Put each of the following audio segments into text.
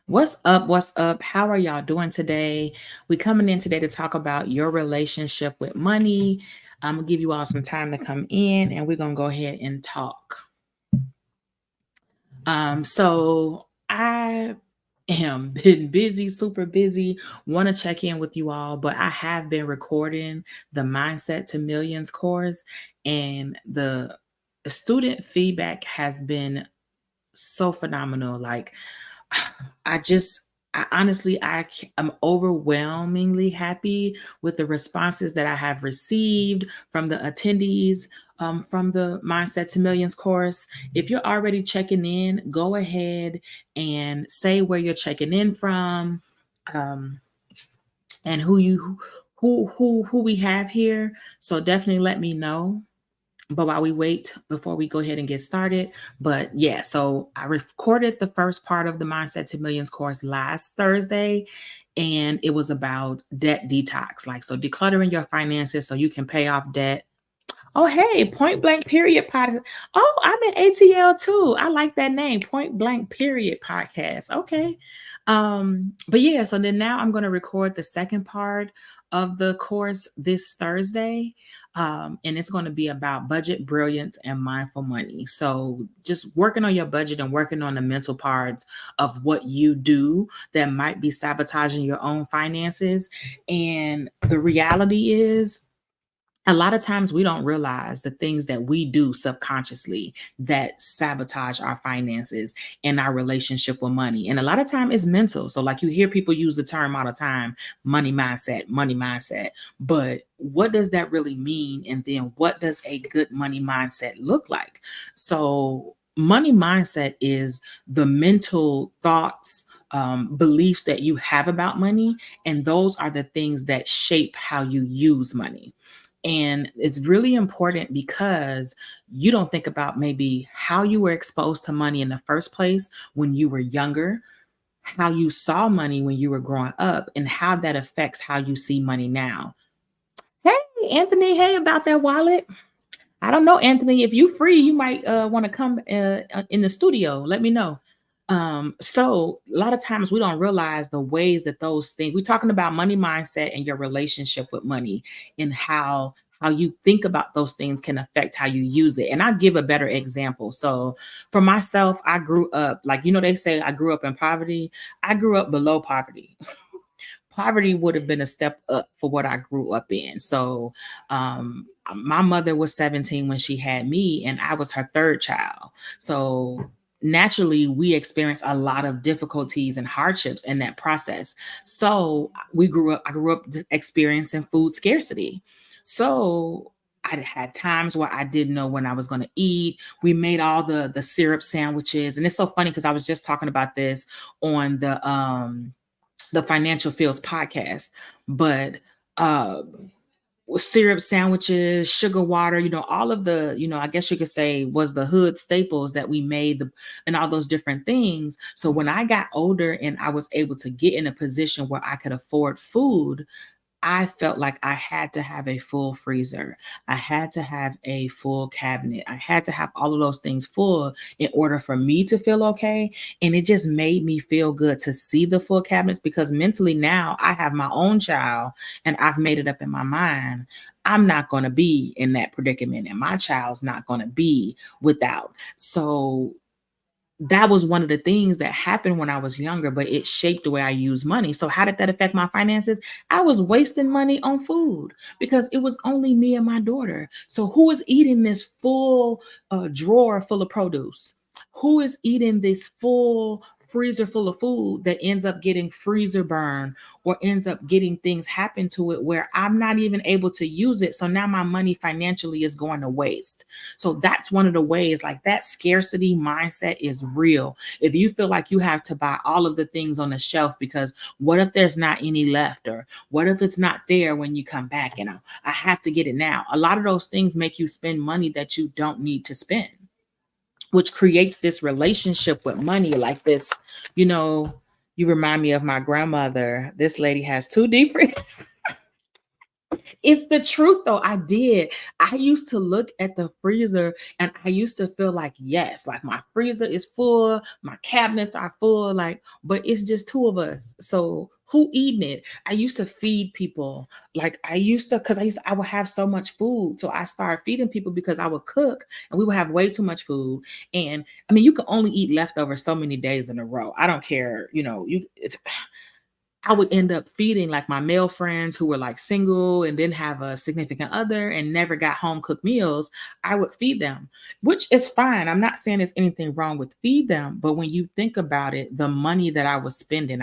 What's up? What's up? How are y'all doing today? We coming in today to talk about your relationship with money. I'm gonna give you all some time to come in and we're gonna go ahead and talk. So I am been busy, super busy. Want to check in with you all, but I have been recording the Mindset to Millions course, and the student feedback has been so phenomenal. Like I just I honestly am overwhelmingly happy with the responses that I have received from the attendees from the Mindset to Millions course. If you're already checking in, go ahead and say where you're checking in from, um, and who we have here. So definitely let me know. But while we wait, before we go ahead and get started, but yeah, so I recorded the first part of the Mindset to Millions course last Thursday, and it was about debt detox, like so decluttering your finances so you can pay off debt. Oh, hey, Point Blank Period podcast. Oh, I'm in ATL too. I like that name, Point Blank Period podcast. Okay. But yeah, so then now I'm going to record the second part of the course this Thursday. And it's going to be about budget brilliance and mindful money. So just working on your budget and working on the mental parts of what you do that might be sabotaging your own finances. And the reality is, a lot of times we don't realize the things that we do subconsciously that sabotage our finances and our relationship with money. And a lot of time it's mental. So like you hear people use the term all the time, money mindset, money mindset. But what does that really mean? And then what does a good money mindset look like? So money mindset is the mental thoughts, beliefs that you have about money. And those are the things that shape how you use money. And it's really important because you don't think about maybe how you were exposed to money in the first place when you were younger, how you saw money when you were growing up, and how that affects how you see money now. Hey, Anthony, hey, about that wallet. I don't know, Anthony. If you free, you might want to come in the studio. Let me know. So a lot of times we don't realize the ways that those things we're talking about money mindset and your relationship with money and how you think about those things can affect how you use it. And I'll give a better example. So for myself, I grew up like they say I grew up in poverty. I grew up below poverty. Poverty would have been a step up for what I grew up in. So my mother was 17 when she had me, and I was her third child. So naturally, we experienced a lot of difficulties and hardships in that process. So I grew up experiencing food scarcity. So I had times where I didn't know when I was going to eat. We made all the syrup sandwiches, and it's so funny because I was just talking about this on the Financial Fields podcast, but uh, syrup sandwiches, sugar water, all of the, I guess you could say was the hood staples that we made and all those different things. So when I got older and I was able to get in a position where I could afford food, I felt like I had to have a full freezer. I had to have a full cabinet. I had to have all of those things full in order for me to feel okay. And it just made me feel good to see the full cabinets because mentally now I have my own child and I've made it up in my mind. I'm not going to be in that predicament and my child's not going to be without. So that was one of the things that happened when I was younger, but it shaped the way I use money. So how did that affect my finances? I was wasting money on food because it was only me and my daughter. So who is eating this full drawer full of produce? Who is eating this full freezer full of food that ends up getting freezer burn or ends up getting things happen to it where I'm not even able to use it? So now my money financially is going to waste. So that's one of the ways, like that scarcity mindset is real. If you feel like you have to buy all of the things on the shelf because what if there's not any left, or what if it's not there when you come back and I have to get it now? A lot of those things make you spend money that you don't need to spend, which creates this relationship with money like this. You remind me of my grandmother. This lady has two different It's the truth though. I did. I used to look at the freezer and I used to feel like, yes, like my freezer is full, my cabinets are full, like, but it's just two of us. So who eating it? I used to feed people. Like I used to, because I would have so much food. So I started feeding people because I would cook and we would have way too much food. And I mean, you can only eat leftovers so many days in a row. I don't care, I would end up feeding like my male friends who were like single and didn't have a significant other and never got home cooked meals. I would feed them, which is fine. I'm not saying there's anything wrong with feed them, but when you think about it, the money that I was spending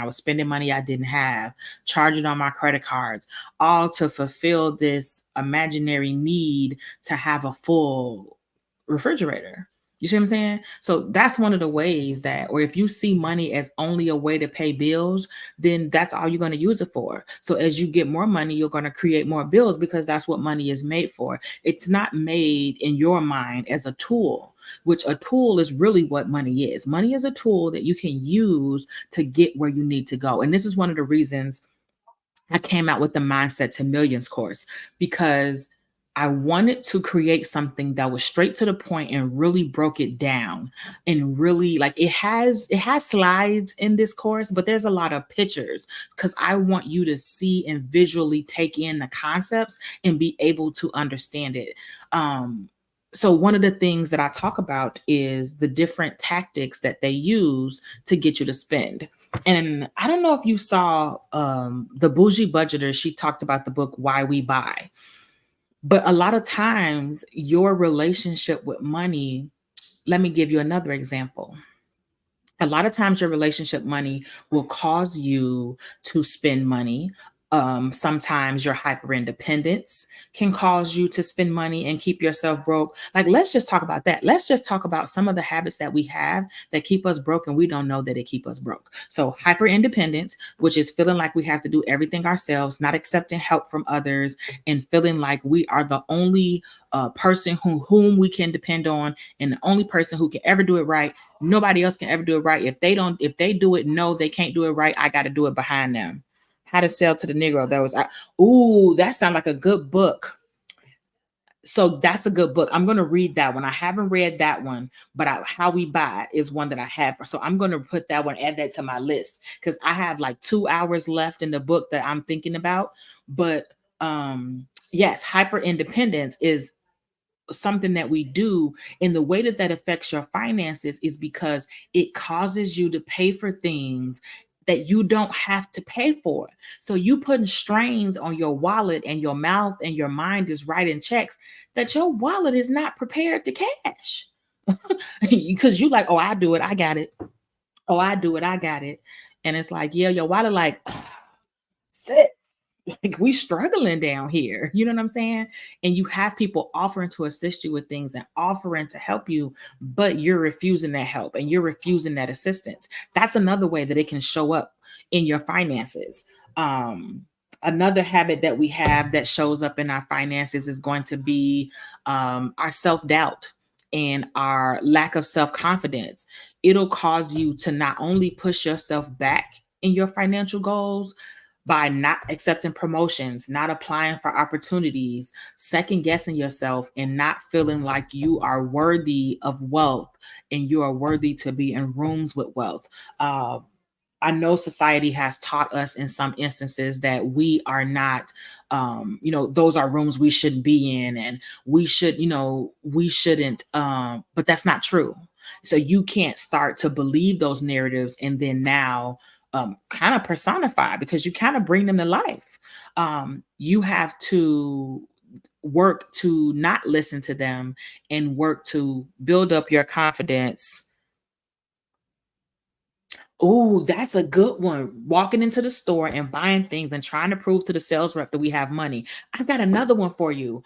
money I didn't have, charging on my credit cards, all to fulfill this imaginary need to have a full refrigerator. You see what I'm saying? So that's one of the ways that, or if you see money as only a way to pay bills, then that's all you're going to use it for. So as you get more money, you're going to create more bills because that's what money is made for. It's not made in your mind as a tool, which a tool is really what money is. Money is a tool that you can use to get where you need to go. And this is one of the reasons I came out with the Mindset to Millions course, because I wanted to create something that was straight to the point and really broke it down, and really, like, it has slides in this course, but there's a lot of pictures because I want you to see and visually take in the concepts and be able to understand it. So one of the things that I talk about is the different tactics that they use to get you to spend. And I don't know if you saw the Boujee budgeter, she talked about the book Why We Buy. But a lot of times your relationship with money, let me give you another example. A lot of times your relationship money will cause you to spend money. Sometimes your hyper independence can cause you to spend money and keep yourself broke. Like, let's just talk about that. Let's just talk about some of the habits that we have that keep us broke and we don't know that it keep us broke. So hyper independence, which is feeling like we have to do everything ourselves, not accepting help from others, and feeling like we are the only person whom we can depend on, and the only person who can ever do it right. Nobody else can ever do it right. If they do it, no, they can't do it right. I got to do it behind them. How to Sell to the Negro. Ooh, that sounds like a good book. So that's a good book. I'm going to read that one. I haven't read that one, but How We Buy is one that I have. So I'm going to put that one, add that to my list, because I have like 2 hours left in the book that I'm thinking about. But yes, hyper independence is something that we do, and the way that that affects your finances is because it causes you to pay for things that you don't have to pay for. So you putting strains on your wallet, and your mouth and your mind is writing checks that your wallet is not prepared to cash. Because you like, oh, I do it, I got it. Oh, I do it, I got it. And it's like, yeah, your wallet like, sit. Like, we struggling down here. You know what I'm saying? And you have people offering to assist you with things and offering to help you, but you're refusing that help and you're refusing that assistance. That's another way that it can show up in your finances. Another habit that we have that shows up in our finances is going to be our self-doubt and our lack of self-confidence. It'll cause you to not only push yourself back in your financial goals by not accepting promotions, not applying for opportunities, second guessing yourself, and not feeling like you are worthy of wealth and you are worthy to be in rooms with wealth. Uh, I know society has taught us in some instances that we are not, those are rooms we shouldn't be in, and we shouldn't, but that's not true. So you can't start to believe those narratives and then now kind of personify, because you kind of bring them to life. You have to work to not listen to them and work to build up your confidence. Oh, that's a good one. Walking into the store and buying things and trying to prove to the sales rep that we have money. I've got another one for you.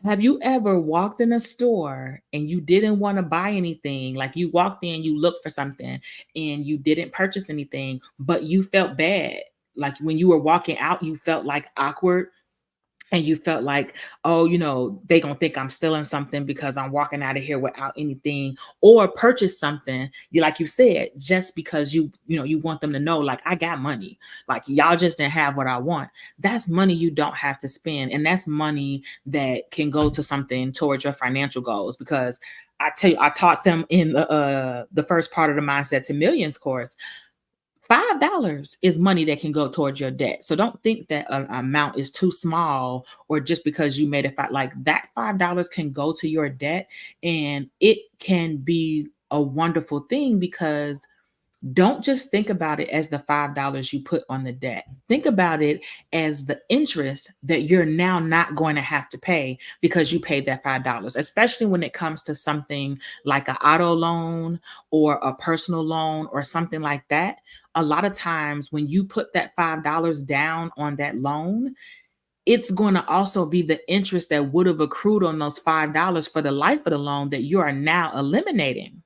Have you ever walked in a store and you didn't want to buy anything? Like, you walked in, you looked for something and you didn't purchase anything, but you felt bad. Like when you were walking out, you felt like awkward and you felt like, oh, they gonna think I'm stealing something because I'm walking out of here without anything, or purchase something, you like you said, just because you want them to know, like, I got money. Like, y'all just didn't have what I want. That's money you don't have to spend. And that's money that can go to something towards your financial goals. Because I tell you, I taught them in the first part of the Mindset to Millions course. $5 is money that can go towards your debt. So don't think that an amount is too small, or just because you made it like that. $5 can go to your debt, and it can be a wonderful thing, because don't just think about it as the $5 you put on the debt. Think about it as the interest that you're now not going to have to pay because you paid that $5, especially when it comes to something like an auto loan or a personal loan or something like that. A lot of times when you put that $5 down on that loan, it's going to also be the interest that would have accrued on those $5 for the life of the loan that you are now eliminating.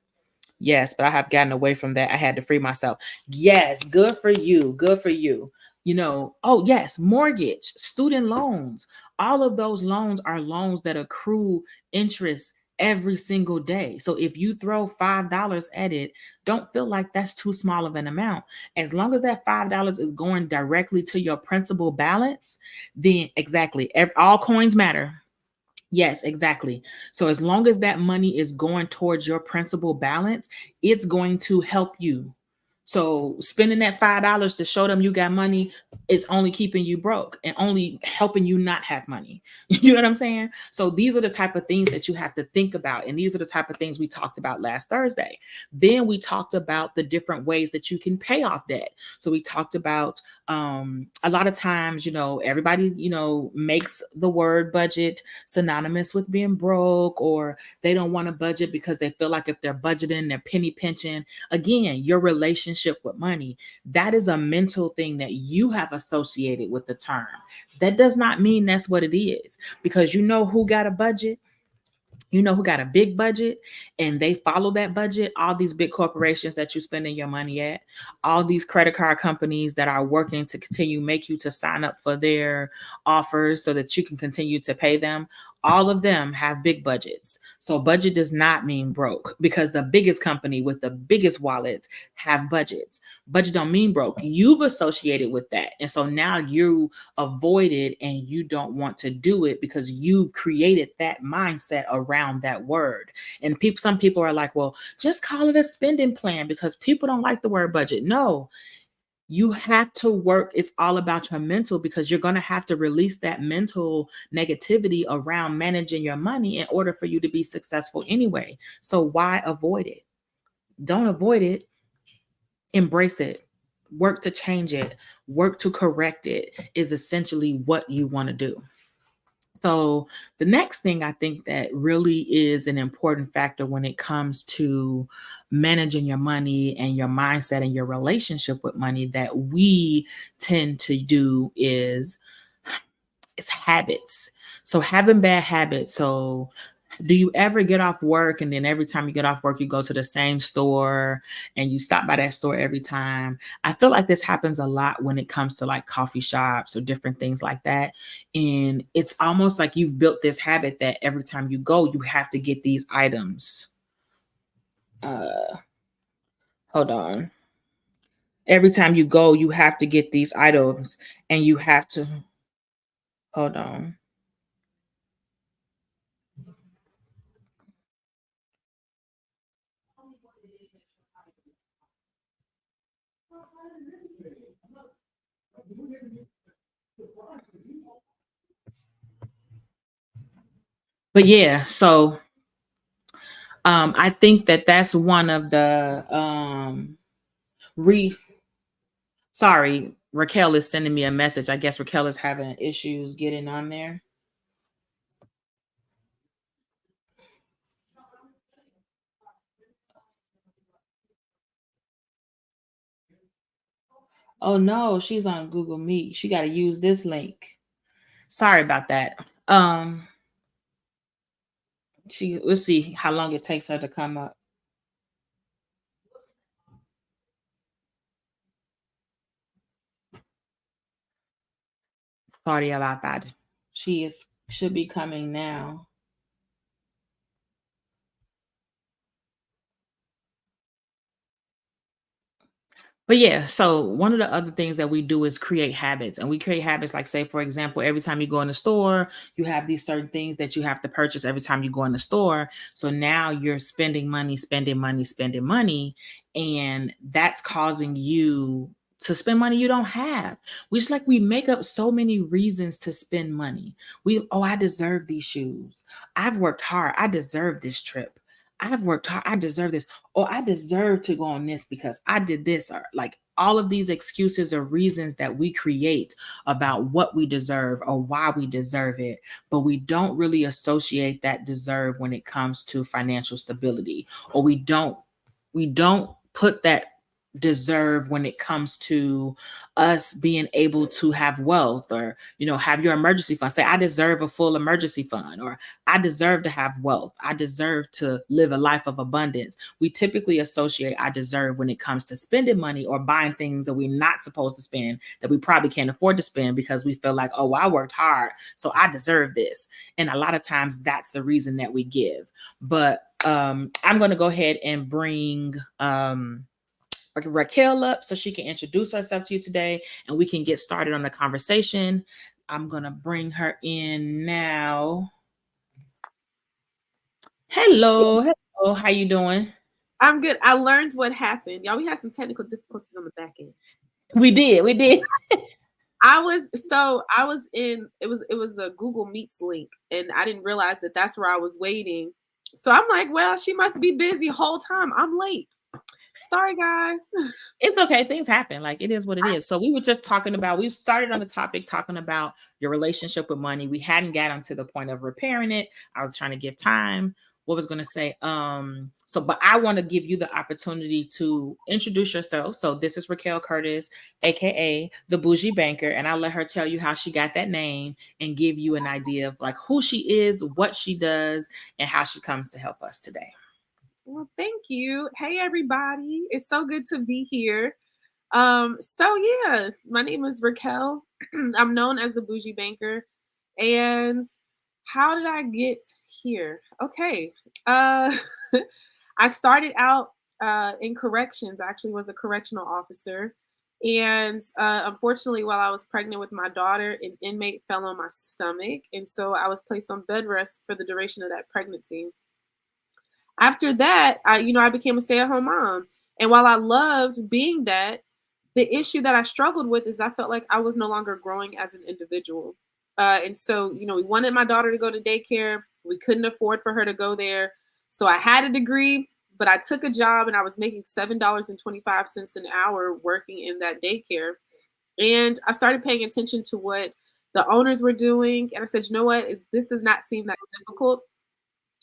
Yes, but I have gotten away from that. I had to free myself. Yes, good for you. Good for you. Oh, yes, mortgage, student loans. All of those loans are loans that accrue interest every single day. So if you throw $5 at it, don't feel like that's too small of an amount. As long as that $5 is going directly to your principal balance, then exactly, all coins matter. Yes, exactly. So as long as that money is going towards your principal balance, it's going to help you. So spending that $5 to show them you got money is only keeping you broke and only helping you not have money. You know what I'm saying? So these are the type of things that you have to think about. And these are the type of things we talked about last Thursday. Then we talked about the different ways that you can pay off debt. So we talked about a lot of times, everybody, makes the word budget synonymous with being broke, or they don't want to budget because they feel like if they're budgeting, they're penny pinching. Again, your relationship with money, that is a mental thing that you have associated with the term. That does not mean that's what it is, because who got a budget? Who got a big budget and they follow that budget? All these big corporations that you're spending your money at, all these credit card companies that are working to continue make you to sign up for their offers so that you can continue to pay them. All of them have big budgets. So budget does not mean broke, because the biggest company with the biggest wallets have budgets. Budget don't mean broke. You've associated with that. And so now you avoid it and you don't want to do it because you've created that mindset around that word. And some people are like, well, just call it a spending plan because people don't like the word budget. No, you have to work. It's all about your mental, because you're going to have to release that mental negativity around managing your money in order for you to be successful anyway. So why avoid it? Don't avoid it. Embrace it. Work to change it. Work to correct it is essentially what you want to do. So, the next thing I think that really is an important factor when it comes to managing your money and your mindset and your relationship with money that we tend to do is it's habits. So, having bad habits. So, do you ever get off work and then every time you get off work, you go to the same store and you stop by that store every time? I feel like this happens a lot when it comes to like coffee shops or different things like that. And it's almost like you've built this habit that every time you go, you have to get these items. Uh, Hold on. Every time you go, you have to get these items and you have to hold on. But yeah, so I think that that's one of the re sorry, Raquel is sending me a message. I guess Raquel is having issues getting on there. Oh no, she's on Google Meet. She got to use this link. Sorry about that. Let's see how long it takes her to come up. Sorry about that. Should be coming now. But yeah, so one of the other things that we do is create habits. And we create habits like, say, for example, every time you go in the store, you have these certain things that you have to purchase every time you go in the store. So now you're spending money, spending money, spending money. And that's causing you to spend money you don't have. We just like we make up so many reasons to spend money. I deserve these shoes. I've worked hard. I deserve this trip. I've worked hard. I deserve this, or I deserve to go on this because I did this, or like all of these excuses or reasons that we create about what we deserve or why we deserve it, but we don't really associate that deserve when it comes to financial stability, or we don't put that deserve when it comes to us being able to have wealth, or have your emergency fund. Say, I deserve a full emergency fund, or I deserve to have wealth. I deserve to live a life of abundance. We typically associate I deserve when it comes to spending money or buying things that we're not supposed to spend, that we probably can't afford to spend because we feel like, oh, well, I worked hard, so I deserve this. And a lot of times that's the reason that we give. But I'm going to go ahead and bring Raquel up so she can introduce herself to you today and we can get started on the conversation. I'm going to bring her in now. Hello. Hello. How you doing? I'm good. I learned what happened. Y'all, we had some technical difficulties on the back end. We did. We did. I was in it was a Google Meets link, and I didn't realize that that's where I was waiting. So I'm like, well, she must be busy whole time. I'm late. Sorry, guys. It's okay. Things happen. Like, it is what it is. So we were just we started on the topic talking about your relationship with money. We hadn't gotten to the point of repairing it. I was trying to give time. What was going to say? But I want to give you the opportunity to introduce yourself. So this is Raquel Curtis, aka the Boujee Banker, and I'll let her tell you how she got that name and give you an idea of like who she is, what she does, and how she comes to help us today. Well, thank you. Hey, everybody. It's so good to be here. So yeah, my name is Raquel. I'm known as the Boujee Banker. And how did I get here? Okay. Uh I started out in corrections. I actually was a correctional officer. And unfortunately, while I was pregnant with my daughter, an inmate fell on my stomach. And so I was placed on bed rest for the duration of that pregnancy. After that, I became a stay-at-home mom. And while I loved being that, the issue that I struggled with is I felt like I was no longer growing as an individual. And so, we wanted my daughter to go to daycare. We couldn't afford for her to go there. So I had a degree, but I took a job and I was making $7.25 an hour working in that daycare. And I started paying attention to what the owners were doing. And I said, you know what? This does not seem that difficult.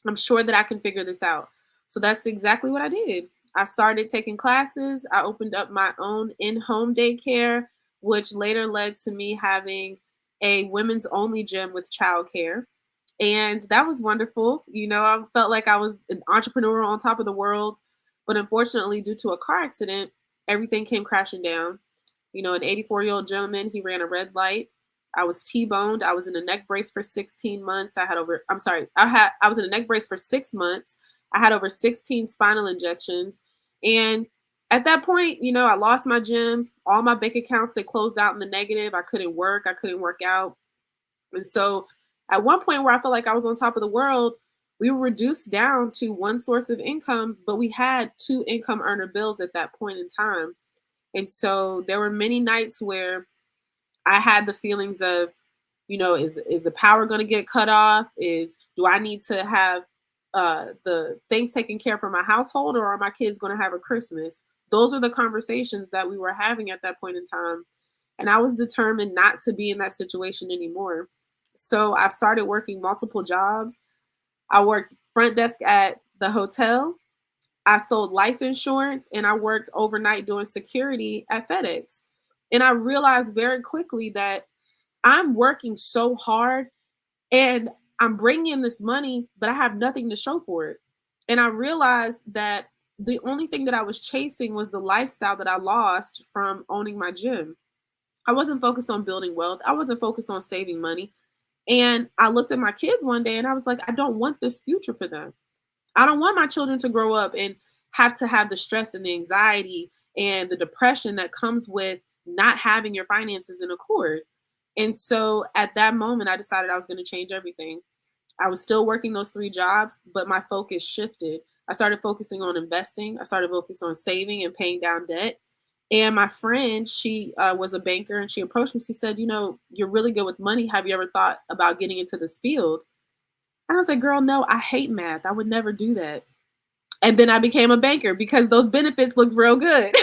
I'm sure that I can figure this out. So that's exactly what I did. I started taking classes. I opened up my own in home daycare, which later led to me having a women's only gym with childcare. And that was wonderful. I felt like I was an entrepreneur on top of the world. But unfortunately, due to a car accident, everything came crashing down. An 84-year-old gentleman, he ran a red light. I was T-boned. I was in a neck brace for 16 months. I was in a neck brace for 6 months. I had over 16 spinal injections. And at that point, I lost my gym. All my bank accounts, they closed out in the negative. I couldn't work. I couldn't work out. And so at one point where I felt like I was on top of the world, we were reduced down to one source of income, but we had two income earner bills at that point in time. And so there were many nights where I had the feelings of, is the power going to get cut off? Do I need to have the things taken care of for my household, or are my kids going to have a Christmas? Those are the conversations that we were having at that point in time. And I was determined not to be in that situation anymore. So I started working multiple jobs. I worked front desk at the hotel. I sold life insurance, and I worked overnight doing security at FedEx. And I realized very quickly that I'm working so hard and I'm bringing in this money, but I have nothing to show for it. And I realized that the only thing that I was chasing was the lifestyle that I lost from owning my gym. I wasn't focused on building wealth. I wasn't focused on saving money. And I looked at my kids one day and I was like, I don't want this future for them. I don't want my children to grow up and have to have the stress and the anxiety and the depression that comes with not having your finances in accord. And so at that moment, I decided I was going to change everything. I was still working those three jobs, but my focus shifted. I started focusing on investing. I started focusing on saving and paying down debt. And my friend, she was a banker, and she approached me. She said, "You know, you're really good with money. Have you ever thought about getting into this field?" And I was like, "Girl, no, I hate math. I would never do that." And then I became a banker because those benefits looked real good.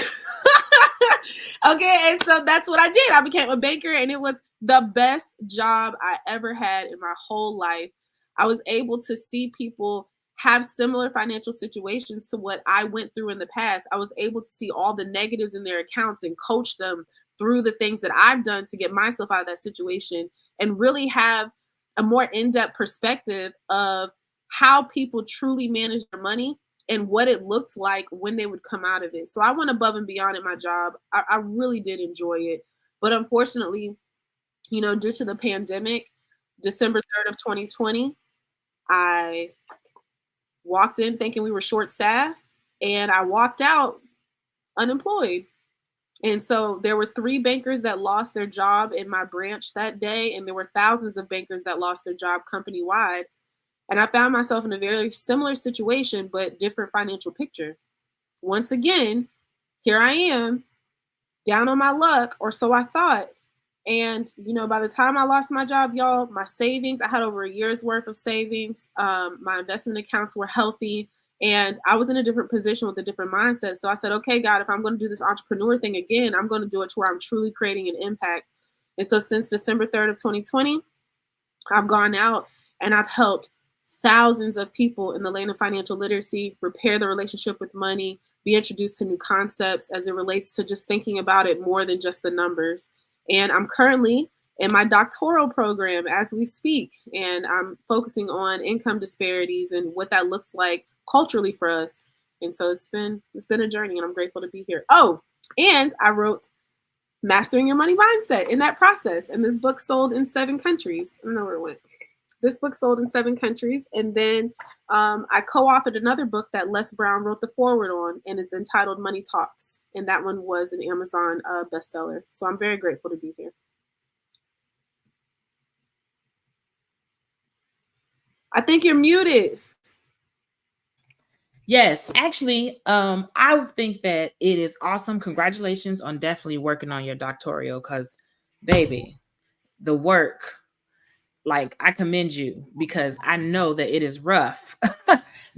Okay, and so that's what I did. I became a banker, and it was the best job I ever had in my whole life. I was able to see people have similar financial situations to what I went through in the past. I was able to see all the negatives in their accounts and coach them through the things that I've done to get myself out of that situation, and really have a more in-depth perspective of how people truly manage their money and what it looked like when they would come out of it. So I went above and beyond in my job. I really did enjoy it. But unfortunately, due to the pandemic, December 3rd of 2020, I walked in thinking we were short staffed, and I walked out unemployed. And so there were three bankers that lost their job in my branch that day, and there were thousands of bankers that lost their job company wide. And I found myself in a very similar situation, but different financial picture. Once again, here I am, down on my luck, or so I thought. And by the time I lost my job, y'all, my savings, I had over a year's worth of savings. My investment accounts were healthy, and I was in a different position with a different mindset. So I said, okay, God, if I'm going to do this entrepreneur thing again, I'm going to do it to where I'm truly creating an impact. And so since December 3rd of 2020, I've gone out and I've helped thousands of people in the lane of financial literacy repair their relationship with money, be introduced to new concepts as it relates to just thinking about it more than just the numbers. And I'm currently in my doctoral program as we speak, and I'm focusing on income disparities and what that looks like culturally for us. And so it's been a journey, and I'm grateful to be here. Oh, and I wrote Mastering Your Money Mindset in that process. And this book sold in 7 countries. I don't know where it went. This book sold in 7 countries. And then I co authored another book that Les Brown wrote the foreword on, and it's entitled Money Talks. And that one was an Amazon bestseller. So I'm very grateful to be here. I think you're muted. Yes, actually, I think that it is awesome. Congratulations on definitely working on your doctoral, because, baby, the work, like, I commend you, because I know that it is rough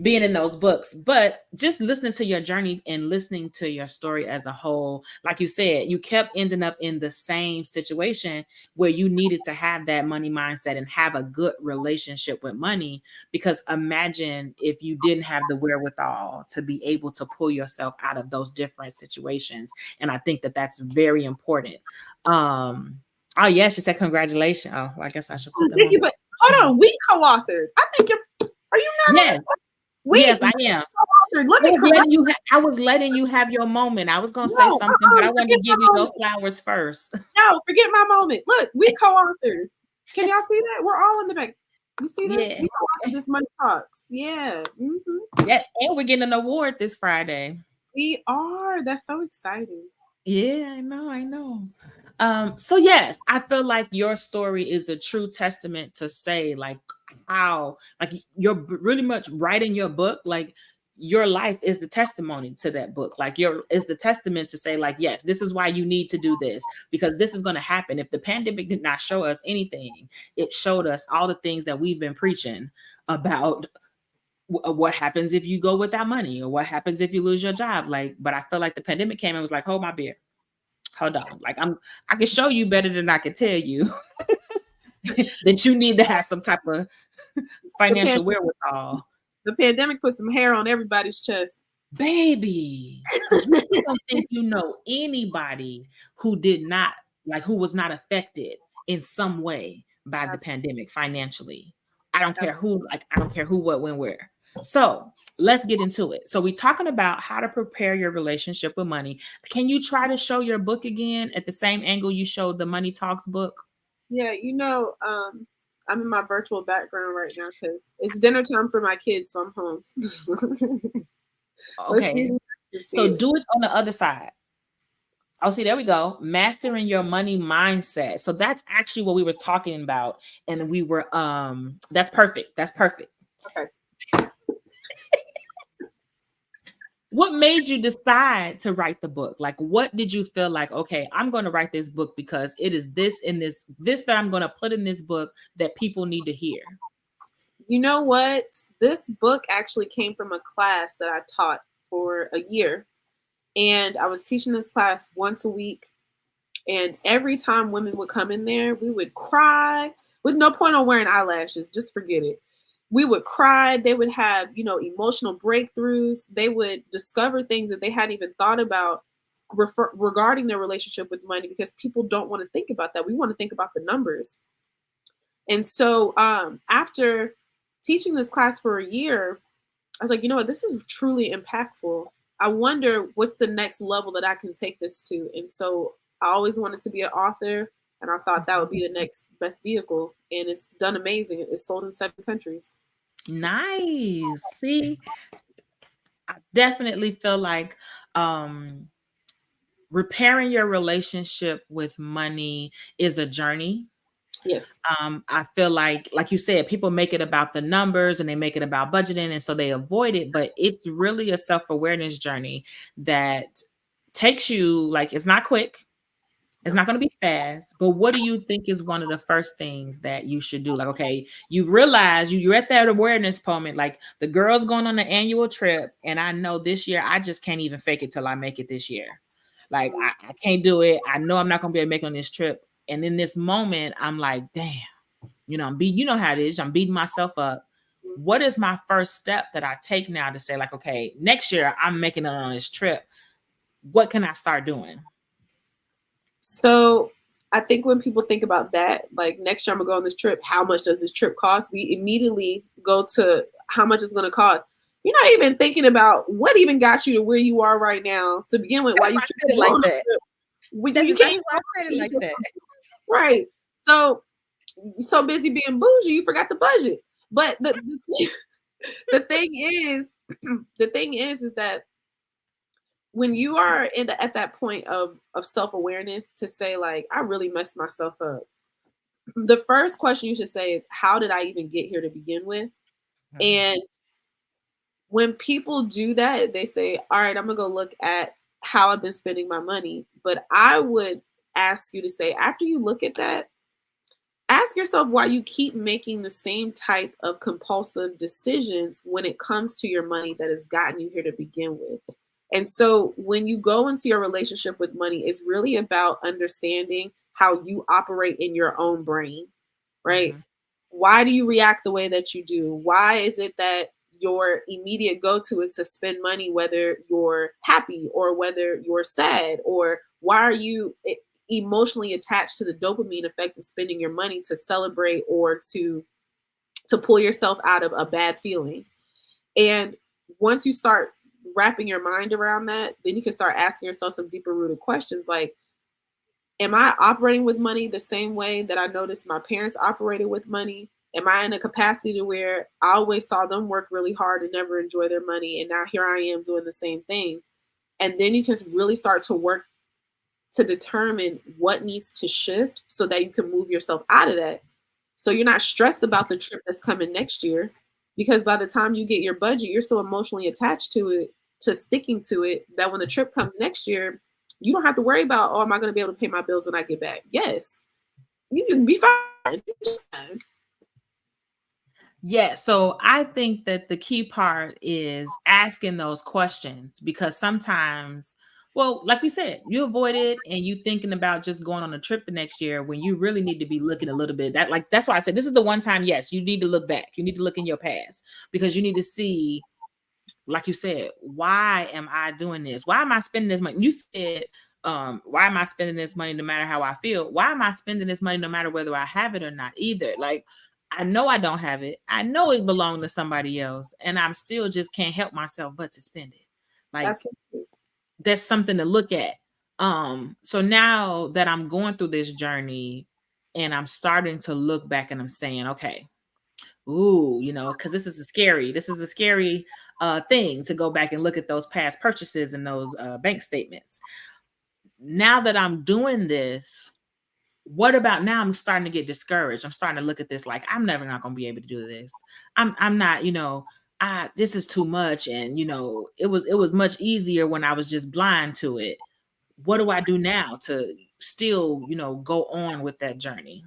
being in those books. But just listening to your journey and listening to your story as a whole, like you said, you kept ending up in the same situation where you needed to have that money mindset and have a good relationship with money. Because imagine if you didn't have the wherewithal to be able to pull yourself out of those different situations. And I think that that's very important. Oh, yeah, she said congratulations. Oh, well, I guess I should put them Thank on. you, but hold on. We co authored. I think you're, are you not on Yes, this? We yes, I am. co authored. Let I me was correct. letting you. I was letting you have your moment. I was gonna say No, something, but I wanted forget to my give you those moment. flowers first. No, forget my moment. Look, we co-authored. Can y'all see that? We're all in the back. You see this? Yeah, We co-authored this Money Talks. Yeah. yeah, and we're getting an award this Friday. We are. That's so exciting. Yeah, I know, I know. So yes, I feel like your story is the true testament to say, like, how, like, you're really much writing your book, like, your life is the testimony to that book. Like, your is the testament to say, like, yes, this is why you need to do this, because this is going to happen. If the pandemic did not show us anything, it showed us all the things that we've been preaching about, what happens if you go without money, or what happens if you lose your job. Like, but I feel like the pandemic came and was like, hold my beer, hold on. Like, I can show you better than I can tell you that you need to have some type of The, financial pan- wherewithal, the pandemic put some hair on everybody's chest. baby. Because you don't think you know anybody who did not, like, who was not affected in some way by the Abs- pandemic financially. I don't care abs- who, like, I don't care who, what, when, where. So let's get into it. So we're talking about how to prepare your relationship with money. Can you try to show your book again at the same angle you showed the Money Talks book? Yeah, I'm in my virtual background right now because it's dinner time for my kids, so I'm home. Let's see Okay. who wants to see So it. do it on the other side. Oh, see, there we go. Mastering your money mindset. So that's actually what we were talking about. And we were that's perfect. That's perfect. Okay. What made you decide to write the book? Like what did you feel like, okay, I'm going to write this book because it is this in this that I'm going to put in this book that people need to hear. You know what? This book actually came from a class that I taught for a year. And I was teaching this class once a week. And every time women would come in there, we would cry with no point on wearing eyelashes. Just forget it. We would cry. They would have, emotional breakthroughs. They would discover things that they hadn't even thought about regarding their relationship with money because people don't want to think about that. We want to think about the numbers. And so after teaching this class for a year, I was like, you know what, this is truly impactful. I wonder what's the next level that I can take this to. And so I always wanted to be an author, and I thought that would be the next best vehicle. And it's done amazing. It's sold in 7 countries. Nice. See, I definitely feel like um repairing your relationship with money is a journey. Yes. I feel like you said, people make it about the numbers and they make it about budgeting, and so they avoid it. But it's really a self awareness journey that takes you, like, it's not quick, it's No. not going to be fast. But what do you think is one of the first things that you should do? Like, okay, you realize you're at that awareness moment. Like the girl's going on an annual trip, and I know this year I just can't even fake it till I make it this year. Like I can't do it. I know I'm not going to be able to make it on this trip. And in this moment, I'm like, damn. You know how it is. I'm beating myself up. What is my first step that I take now to say, like, okay, next year I'm making it on this trip. What can I start doing? So I think when people think about that, like next year I'm gonna go on this trip, how much does this trip cost? We immediately go to how much it's gonna cost. You're not even thinking about what even got you to where you are right now to begin with. Why That's you why I can't said it go like on a that. trip? That's You exactly can't why I said it like that. right. So so busy being bougie, you forgot the budget. But the thing is, the thing is that when you are at that point of self awareness to say like I really messed myself up, the first question you should say is how did I even get here to begin with? Mhm. And when people do that, they say, all right, I'm gonna go look at how I've been spending my money. But I would ask you to say, after you look at that, ask yourself why you keep making the same type of compulsive decisions when it comes to your money that has gotten you here to begin with. And so when you go into your relationship with money, it's really about understanding how you operate in your own brain, right? Mhm. Why do you react the way that you do? Why is it that your immediate go to is to spend money, whether you're happy or whether you're sad? Or why are you emotionally attached to the dopamine effect of spending your money to celebrate or to pull yourself out of a bad feeling? And once you start wrapping your mind around that, then you can start asking yourself some deeper rooted questions like, am I operating with money the same way that I noticed my parents operated with money? Am I in a capacity to where I always saw them work really hard and never enjoy their money? And now here I am doing the same thing. And then you can really start to work to determine what needs to shift so that you can move yourself out of that. So you're not stressed about the trip that's coming next year because by the time you get your budget, you're so emotionally attached to it, to sticking to it, that when the trip comes next year, you don't have to worry about, oh, am I going to be able to pay my bills when I get back? Yes, you can be fine. Just fine. Yeah, so I think that the key part is asking those questions because sometimes, well, like we said, you avoid it and you thinking about just going on a trip the next year when you really need to be looking a little bit. That's why I said this is the one time, yes, you need to look back. You need to look in your past because you need to see, like you said, why am I doing this? Why am I spending this money? You said, why am I spending this money no matter how I feel? Why am I spending this money no matter whether I have it or not either? Like, I know I don't have it. I know it belonged to somebody else, and I'm still just can't help myself but to spend it. Like, Absolutely. that's something to look at. So now that I'm going through this journey, And I'm starting to look back and I'm saying, okay, ooh, because this is a scary thing to go back and look at those past purchases and those bank statements. Now that I'm doing this, what about now? I'm starting to get discouraged. I'm starting to look at this like I'm never not gonna be able to do this. I'm not, this is too much. And it was much easier when I was just blind to it. What do I do now to still, go on with that journey?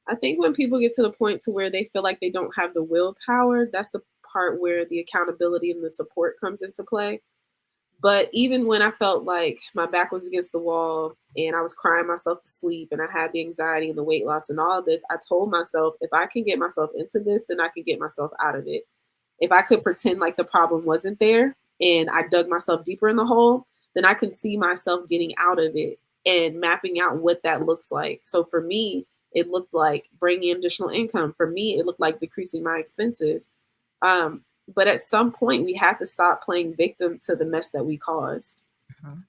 I think when people get to the point to where they feel like they don't have the willpower, that's the part where the accountability and the support comes into play. But even when I felt like my back was against the wall and I was crying myself to sleep and I had the anxiety and the weight loss and all of this, I told myself if I can get myself into this, then I can get myself out of it. If I could pretend like the problem wasn't there and I dug myself deeper in the hole, then I can see myself getting out of it and mapping out what that looks like. So for me, it looked like bringing in additional income. For me, it looked like decreasing my expenses. But at some point, we have to stop playing victim to the mess that we cause. Mhm.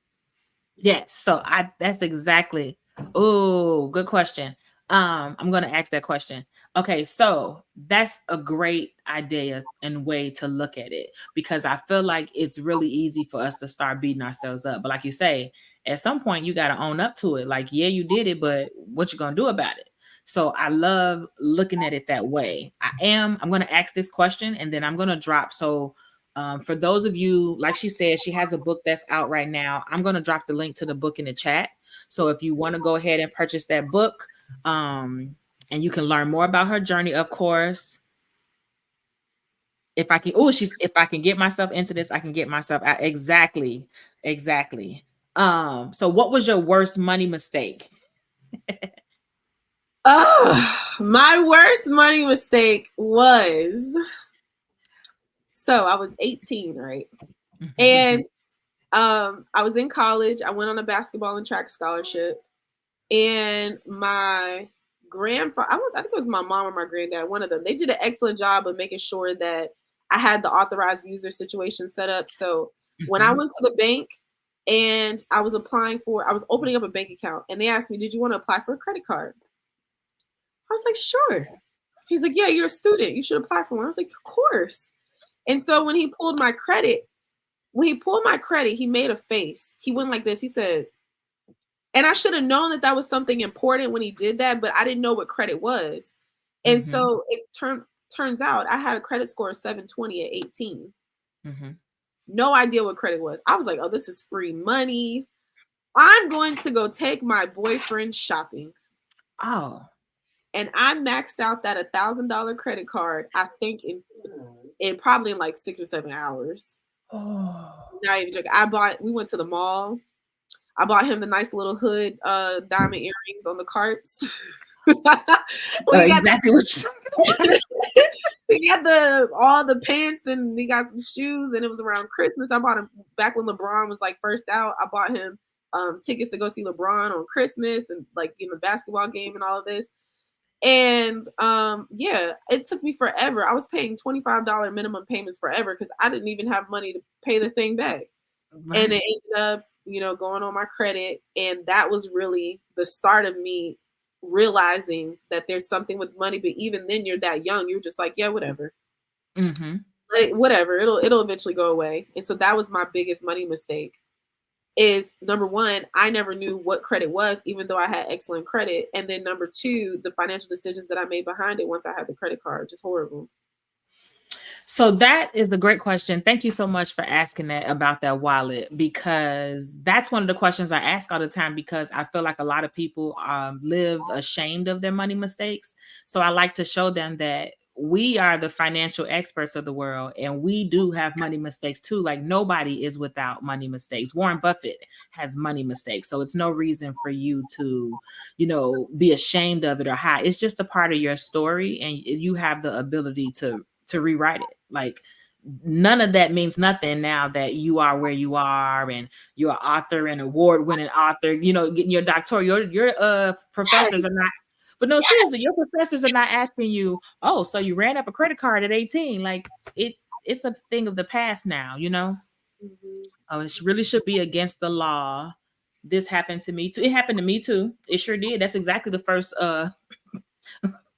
Yes. So that's exactly. Oh, good question. I'm gonna ask that question. Okay, so that's a great idea and way to look at it, because I feel like it's really easy for us to start beating ourselves up. But like you say, at some point you gotta own up to it. Like, yeah, you did it, but what you gonna do about it? So I love looking at it that way. I'm gonna ask this question and then I'm gonna drop. So for those of you, like she said, she has a book that's out right now. I'm going to drop the link to the book in the chat. So if you want to go ahead and purchase that book, and you can learn more about her journey, of course. If I can get myself into this, I can get myself out. Exactly. Exactly. So what was your worst money mistake? Oh, my worst money mistake was so I was 18, right? Mhm. And I was in college. I went on a basketball and track scholarship, and my grandfather, I think it was my mom or my granddad, one of them, they did an excellent job of making sure that I had the authorized user situation set up. So when I Mhm. went to the bank and I was opening up a bank account, and they asked me, "Did you want to apply for a credit card?" I was like, "Sure." He's like, "Yeah, you're a student. You should apply for one." I was like, "Of course." And so when he pulled my credit, he made a face. He went like this. He said, and I should have known that that was something important when he did that, but I didn't know what credit was. And Mhm. so turns out I had a credit score of 720 at 18. Mhm. No idea what credit was. I was like, "Oh, this is free money. I'm going to go take my boyfriend shopping." Oh. And I maxed out that $1,000 credit card, I think in probably in like 6 or 7 hours. Oh. Not even joking. We went to the mall. I bought him the nice little hood diamond earrings on the carts. we got Exactly what you we got the all the pants and we got some shoes, and it was around Christmas. I bought him back when LeBron was like first out. I bought him tickets to go see LeBron on Christmas and like the basketball game and all of this. And yeah, it took me forever. I was paying $25 minimum payments forever because I didn't even have money to pay the thing back. And it right. ended up, going on my credit. And that was really the start of me realizing that there's something with money. But even then, you're that young, you're just like, yeah, whatever. Mhm. Like, whatever. It'll eventually go away. And so that was my biggest money mistake. Is number one, I never knew what credit was, even though I had excellent credit. And then number two, the financial decisions that I made behind it once I had the credit card, just horrible. So that is a great question. Thank you so much for asking that about that wallet, because that's one of the questions I ask all the time, because I feel like a lot of people live ashamed of their money mistakes. So I like to show them that we are the financial experts of the world and we do have money mistakes too. Like nobody is without money mistakes. Warren Buffett has money mistakes. So it's no reason for you to, be ashamed of it or hide. It's just a part of your story and you have the ability to rewrite it. Like none of that means nothing now that you are where you are and you're an author and award-winning author, getting your doctoral. Your professors Yes, are not, but no, seriously, yes. your professors are not asking you, oh, so you ran up a credit card at 18. Like it's a thing of the past now. Mhm. Oh, it really should be against the law this happened to me too. It happened to me too. It sure did. That's exactly the first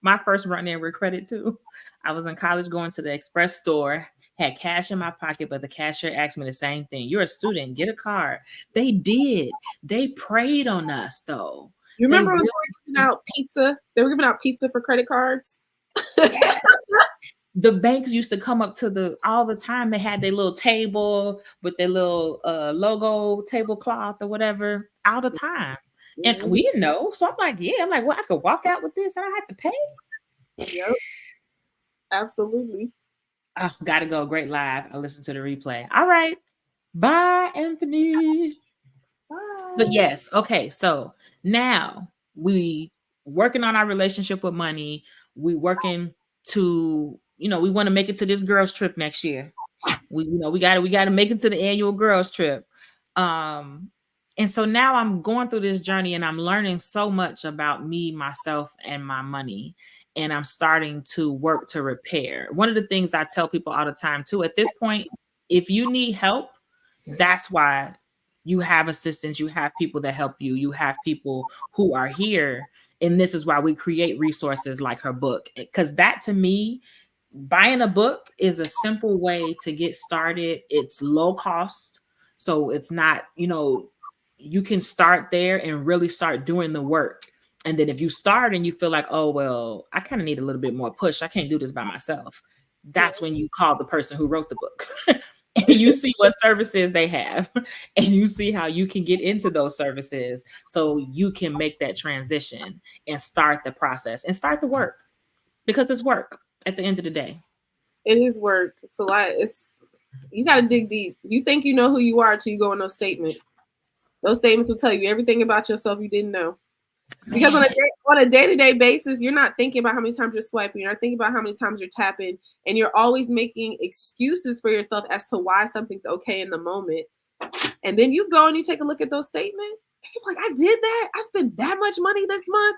my first run in with credit too. I was in college going to the express store, had cash in my pocket, but the cashier asked me the same thing. You're a student, get a card. They did. They preyed on us though. You They remember when they really were giving out pizza? They were giving out pizza for credit cards. yes. The banks used to come up to the all the time. They had their little table with their little logo tablecloth or whatever all the time. And Mhm. we didn't know. So I'm like, yeah, I'm like, well, I could walk out with this. I don't have to pay. Yep, absolutely. Oh, gotta go. Great live. I listened to the replay. All right. Bye, Anthony. But Bye. yes, okay. So now we working on our relationship with money. We working to, we want to make it to this girls trip next year. We got to make it to the annual girls trip. Um and so now I'm going through this journey and I'm learning so much about me, myself, and my money. And I'm starting to work to repair. One of the things I tell people all the time too, at this point, if you need help, that's why you have assistants, you have people that help you, you have people who are here. And this is why we create resources like her book. Because that to me, buying a book is a simple way to get started. It's low cost. So it's not, you can start there and really start doing the work. And then if you start and you feel like, oh, well, I kind of need a little bit more push, I can't do this by myself. Yeah. That's when you call the person who wrote the book. And you see what services they have and you see how you can get into those services so you can make that transition and start the process and start the work because it's work at the end of the day. It is work. It's a lot. It's You got to dig deep. You think you know who you are until you go in those statements. Those statements will tell you everything about yourself you didn't know. Because Man, on a day to day basis, you're not thinking about how many times you're swiping. You're not thinking about how many times you're tapping, and you're always making excuses for yourself as to why something's okay in the moment. And then you go and you take a look at those statements. And you're like, I did that. I spent that much money this month.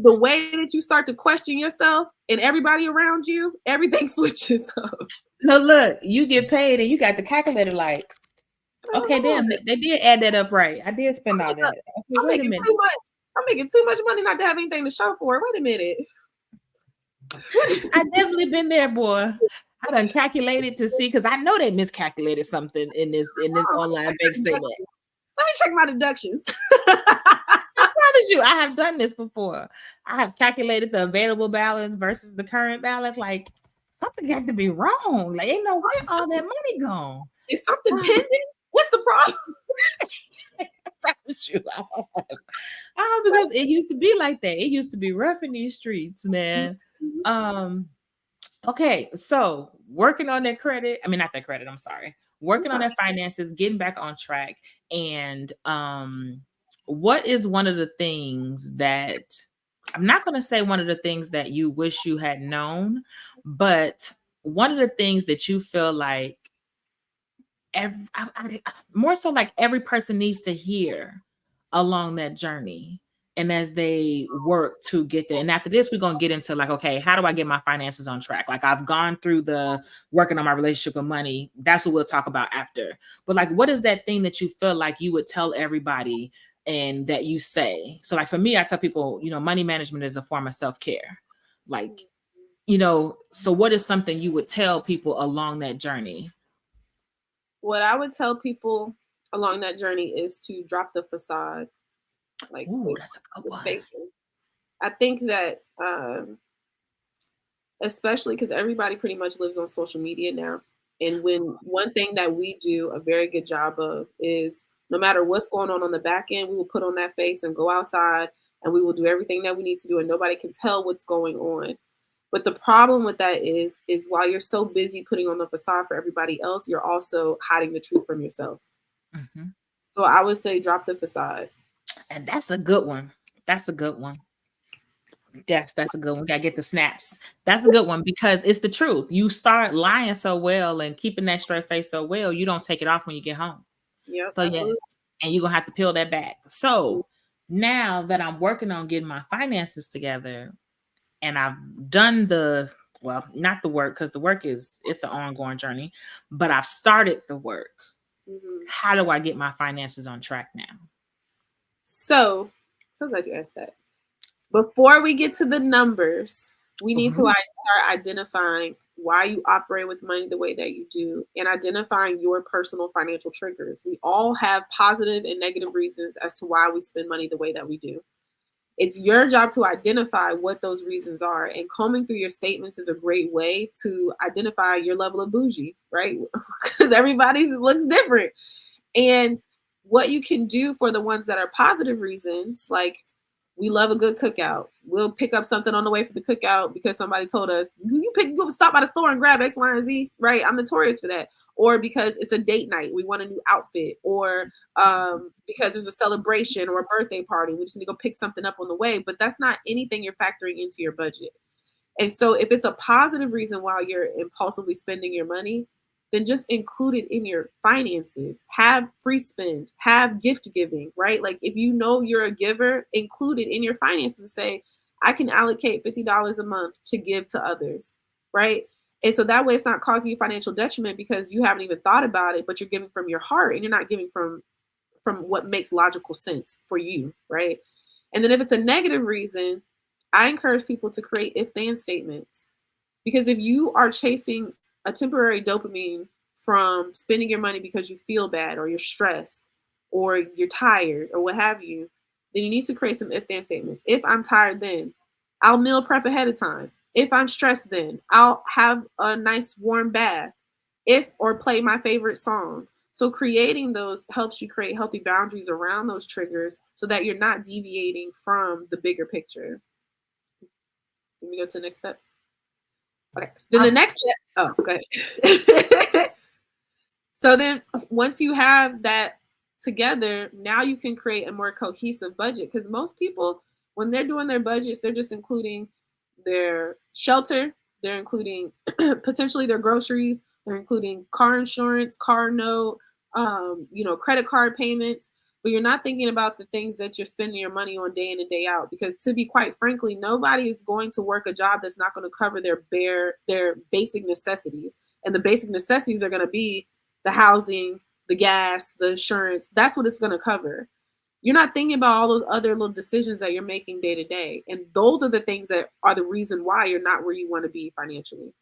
The way that you start to question yourself and everybody around you, everything switches up. no, look, you get paid and you got the calculator like, Like, okay, hold damn, on. they did add that up right. I did spend all that. Okay, I'm wait a making minute. too much. I'm making too much money not to have anything to show for it. Wait a minute. I definitely been there, boy. I done calculated to see because I know they miscalculated something in this Oh, online bank statement. let me check my deductions. I promise you, I have done this before. I have calculated the available balance versus the current balance. Like something got to be wrong. Like ain't no where all that money gone. Is something pending? What's the problem? I promise you, I have. Because it used to be like that. It used to be rough in these streets, man. Um. Okay, so working on that credit. I mean, not that credit. I'm sorry. Working on their finances, getting back on track, and what is one of the things that I'm not going to say one of the things that you wish you had known, but one of the things that you feel like more so like every person needs to hear along that journey and as they work to get there. And after this, we're going to get into like, okay, how do I get my finances on track? Like I've gone through the working on my relationship with money. That's what we'll talk about after. But like, what is that thing that you feel like you would tell everybody and that you say? So like for me, I tell people, money management is a form of self-care. Like, so what is something you would tell people along that journey? What I would tell people along that journey is to drop the facade, like Ooh, that's a good the one. faking. I think that, especially because everybody pretty much lives on social media now. And when one thing that we do a very good job of is no matter what's going on the back end, we will put on that face and go outside and we will do everything that we need to do, and nobody can tell what's going on. But the problem with that is while you're so busy putting on the facade for everybody else, you're also hiding the truth from yourself. Mhm. So I would say drop the facade. And that's a good one. That's a good one. Yes, that's a good one. Gotta get the snaps. That's a good one because it's the truth. You start lying so well and keeping that straight face so well, you don't take it off when you get home. Yep, So absolutely. yes, and you're gonna have to peel that back. So now that I'm working on getting my finances together and I've done not the work because the work it's an ongoing journey, but I've started the work. Mhm. How do I get my finances on track now? So glad you asked that. Before we get to the numbers, we need to Mhm. start identifying why you operate with money the way that you do and identifying your personal financial triggers. We all have positive and negative reasons as to why we spend money the way that we do. It's your job to identify what those reasons are, and combing through your statements is a great way to identify your level of bougie, right? Because everybody's looks different. And what you can do for the ones that are positive reasons, like we love a good cookout. We'll pick up something on the way for the cookout because somebody told us, go stop by the store and grab X, Y, and Z, right? I'm notorious for that. Or because it's a date night, we want a new outfit, or because there's a celebration or a birthday party, we just need to go pick something up on the way. But that's not anything you're factoring into your budget. And so if it's a positive reason why you're impulsively spending your money, then just include it in your finances. Have free spend, have gift giving, right? Like if you know you're a giver, include it in your finances. Say, I can allocate $50 a month to give to others, right? And so that way it's not causing you financial detriment because you haven't even thought about it, but you're giving from your heart and you're not giving from what makes logical sense for you, right? And then if it's a negative reason, I encourage people to create if then statements. Because if you are chasing a temporary dopamine from spending your money because you feel bad or you're stressed or you're tired or what have you, then you need to create some if then statements. If I'm tired, then I'll meal prep ahead of time. If I'm stressed, then I'll have a nice warm bath. If or play my favorite song. So creating those helps you create healthy boundaries around those triggers so that you're not deviating from the bigger picture. Let me go to the next step. Okay. Then the Um, next step. Oh, go ahead. So then once you have that together, now you can create a more cohesive budget because most people, when they're doing their budgets, they're just including their shelter, they're including potentially their groceries, they're including car insurance, car note, credit card payments, but you're not thinking about the things that you're spending your money on day in and day out. Because to be quite frankly, nobody is going to work a job that's not going to cover their basic necessities. And the basic necessities are going to be the housing, the gas, the insurance. That's what it's going to cover. You're not thinking about all those other little decisions that you're making day to day. And those are the things that are the reason why you're not where you want to be financially.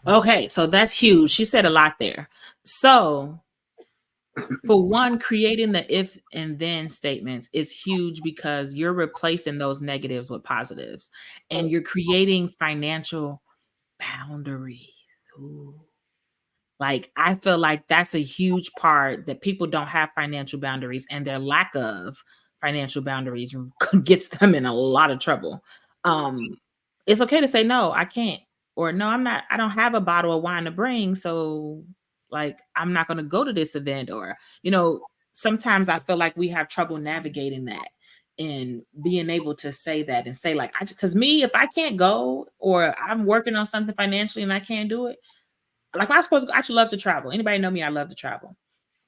okay, so that's huge. She said a lot there. So, for one, creating the if and then statements is huge because you're replacing those negatives with positives and you're creating financial boundaries. Ooh. Like, I feel like that's a huge part that people don't have financial boundaries, and their lack of financial boundaries gets them in a lot of trouble. Um, it's okay to say, no, I can't, or no, I don't have a bottle of wine to bring. So, like, I'm not going to go to this event, or, sometimes I feel like we have trouble navigating that and being able to say that and say, like, because me, if I can't go or I'm working on something financially and I can't do it, like I supposed to, I actually love to travel. Anybody know me? I love to travel.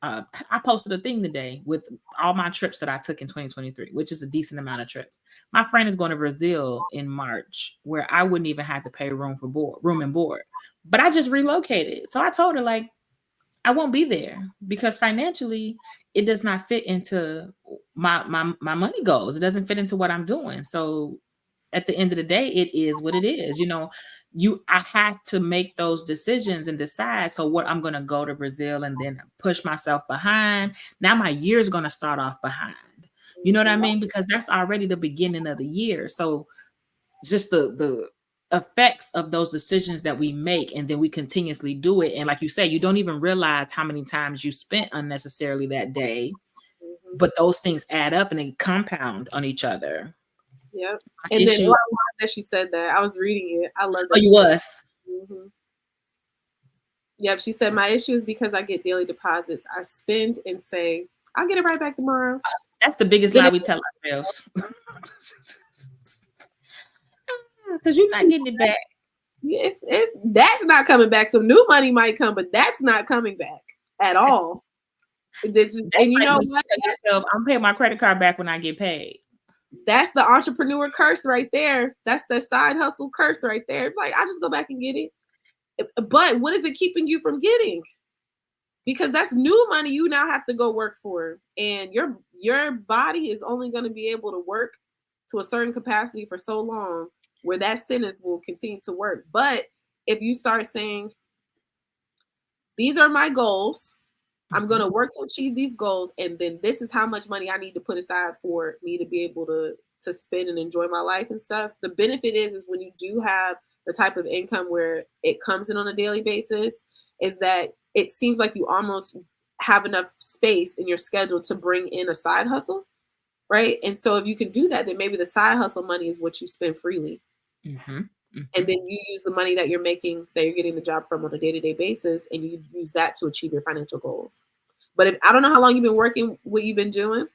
I posted a thing today with all my trips that I took in 2023, which is a decent amount of trips. My friend is going to Brazil in March, where I wouldn't even have to pay room and board. But I just relocated. So I told her, like, I won't be there because financially it does not fit into my money goals. It doesn't fit into what I'm doing. So at the end of the day, it is what it is. I had to make those decisions and decide. So what, I'm going to go to Brazil and then push myself behind. Now my year is going to start off behind. You know what I Mhm. mean? Because that's already the beginning of the year. So just the effects of those decisions that we make, and then we continuously do it. And like you say, you don't even realize how many times you spent unnecessarily that day, Mhm. but those things add up and they compound on each other. Yep. My And then I issues. love that she said that. I was reading it. I love Oh, that you she said. was. Mhm. Yep, she said my issue is because I get daily deposits. I spend and say I'll get it right back tomorrow. That's the biggest Then lie it, we tell ourselves. Because you're not getting it back. it's that's not coming back. Some new money might come, but that's not coming back at all. That's And you like know when you what? tell yourself, I'm paying my credit card back when I get paid. That's the entrepreneur curse right there. That's the side hustle curse right there. Like I just go back and get it. But what is it keeping you from getting? because that's new money you now have to go work for, and your body is only going to be able to work to a certain capacity for so long where that sentence will continue to work. But if you start saying, these are my goals, I'm going Mhm. to work to achieve these goals, and then this is how much money I need to put aside for me to be able to spend and enjoy my life and stuff. The benefit is when you do have the type of income where it comes in on a daily basis, is that it seems like you almost have enough space in your schedule to bring in a side hustle, right? And so if you can do that, then maybe the side hustle money is what you spend freely, Mhm. and Mhm. then you use the money that you're making, that you're getting the job from on a day-to-day basis, and you use that to achieve your financial goals. But if I don't know how long you've been working, what you've been doing,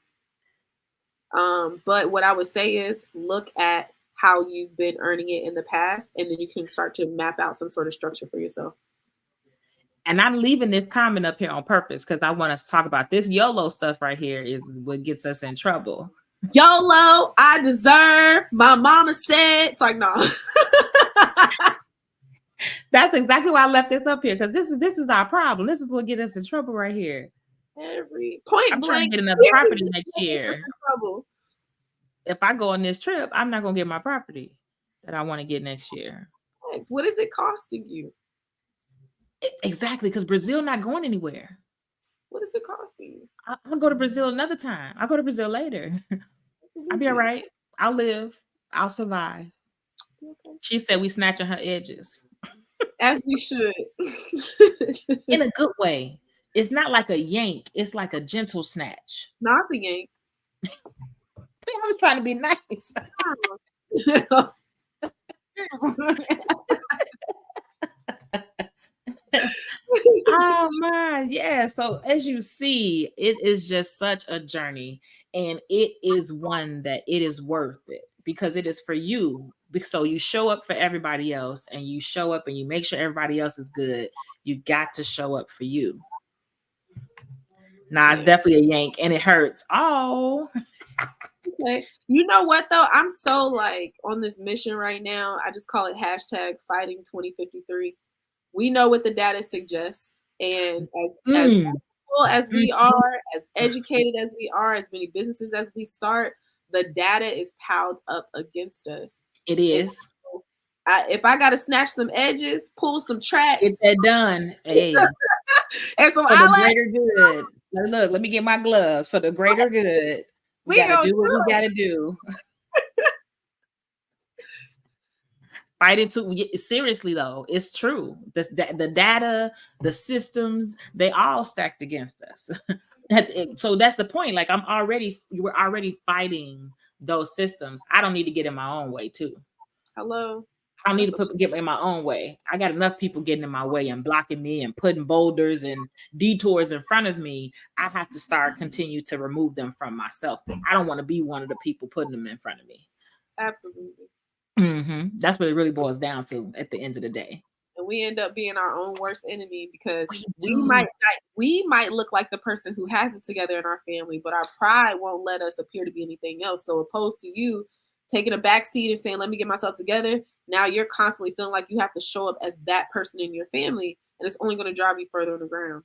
but what I would say is look at how you've been earning it in the past, and then you can start to map out some sort of structure for yourself. And I'm leaving this comment up here on purpose because I want us to talk about this YOLO stuff right here is what gets us in trouble. YOLO, I deserve. My mama said. It's like, no. That's exactly why I left this up here because this is our problem. This is what get us in trouble right here. Every point I'm trying to blank, get enough period, property is next what gets us year. in trouble. If I go on this trip, I'm not gonna get my property that I want to get next year. Thanks. What is it costing you? Exactly, because Brazil not going anywhere. What is it costing you? I'll go to Brazil another time. I'll go to Brazil later. What's a I'll big be all deal? right. I'll live. I'll survive. Okay. She said we snatching her edges As we should. in a good way. It's not like a yank. It's like a gentle snatch. Not a yank. I was trying to be nice. Oh man, yeah. So as you see, it is just such a journey, and it is one that it is worth it because it is for you. So you show up for everybody else, and you show up and you make sure everybody else is good. You got to show up for you. Nah, it's Man. definitely a yank, and it hurts. Oh, Okay. You know what though? I'm so like on this mission right now. I just call it hashtag fighting 2053. We know what the data suggests. And as mm, equal as mm, we are, as educated as we are, as many businesses as we start, the data is piled up against us. it And is. so if I gotta snatch some edges, pull some Get tracks, that done. Hey, and some for the eyelashes, greater good. Look, let me get my gloves for the greater good. We we got to gonna do what do we got it. to do. Fighting to seriously though, it's true. The data, the systems, they all stacked against us. So that's the point. Like we're already fighting those systems. I don't need to get in my own way too. Hello. I don't need That's to what get in my own way. I got enough people getting in my way and blocking me and putting boulders and detours in front of me. I have to continue to remove them from myself. I don't want to be one of the people putting them in front of me. absolutely. That's what it really boils down to at the end of the day. And we end up being our own worst enemy because We we might do. not, we might look like the person who has it together in our family, but our pride won't let us appear to be anything else. So opposed to you taking a back seat and saying, let me get myself together, now you're constantly feeling like you have to show up as that person in your family, and it's only going to drive you further on the ground.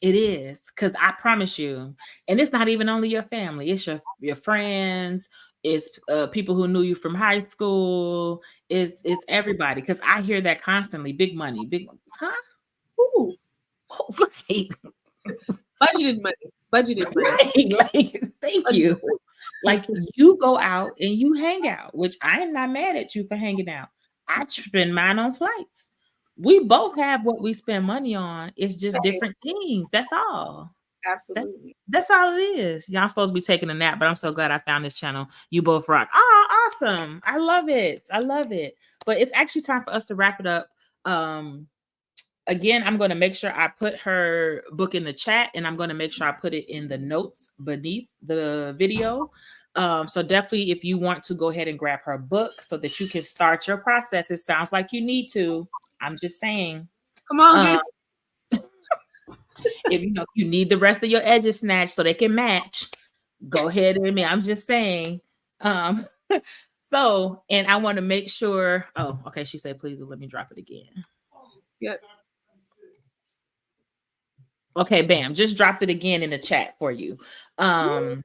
It is, because I promise you, and it's not even only your family, it's your friends, it's people who knew you from high school, it's everybody. Because I hear that constantly. Big money, big huh? Ooh, Right, budgeted money, budgeted money, right, like thank budgeted you. money. Like you go out and you hang out, which I am not mad at you for hanging out. I spend mine on flights. We both have what we spend money on. It's just different things. That's all. That Absolutely. that's all it is. Y'all supposed to be taking a nap, but I'm so glad I found this channel. You both rock. Oh, awesome. I love it. I love it. But it's actually time for us to wrap it up. Again, I'm going to make sure I put her book in the chat, and I'm going to make sure I put it in the notes beneath the video. So definitely, if you want to go ahead and grab her book so that you can start your process, it sounds like you need to. I'm just saying. Come on, Um, get if you need the rest of your edges snatched so they can match, go ahead and me. I'm just saying. Um, so, and I want to make sure. Oh, okay. She said, please let me drop it again. yep. Okay, bam. Just dropped it again in the chat for you. Woo. Um,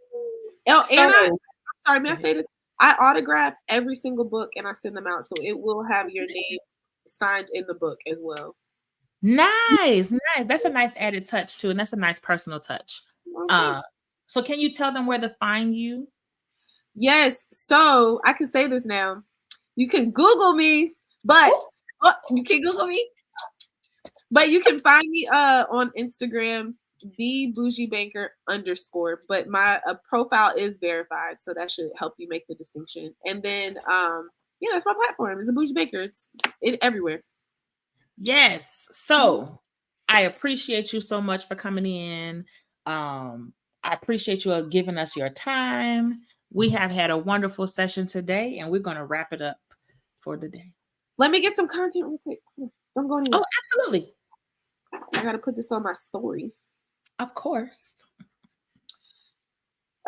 Oh, and I'm so sorry, may go I ahead. say this? I autograph every single book and I send them out, so it will have your name signed in the book as well. Nice, nice. That's a nice added touch too, and that's a nice personal touch. Oh, Uh, thanks. so can you tell them where to find you? Yes, so I can say this now. You can Google me, but Oh, oh, you can Google me, but you can find me on Instagram, the Boujee Banker underscore. But my profile is verified, so that should help you make the distinction. And then yeah, that's my platform. It's a Boujee Banker. It's it everywhere. yes. Mhm. So I appreciate you so much for coming in. I appreciate you giving us your time. We have had a wonderful session today, and we're going to wrap it up for the day. Let me get some content real quick. Don't go Oh, anywhere. absolutely. I gotta put this on my story. Of course.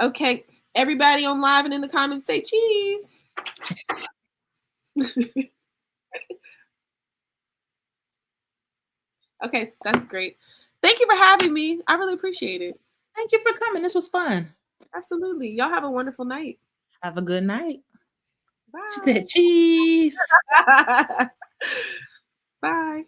Okay, everybody on live and in the comments say cheese. Okay, that's great. Thank you for having me. I really appreciate it. Thank you for coming. This was fun. Absolutely. Y'all have a wonderful night. Have a good night. She Bye. said cheese. Bye.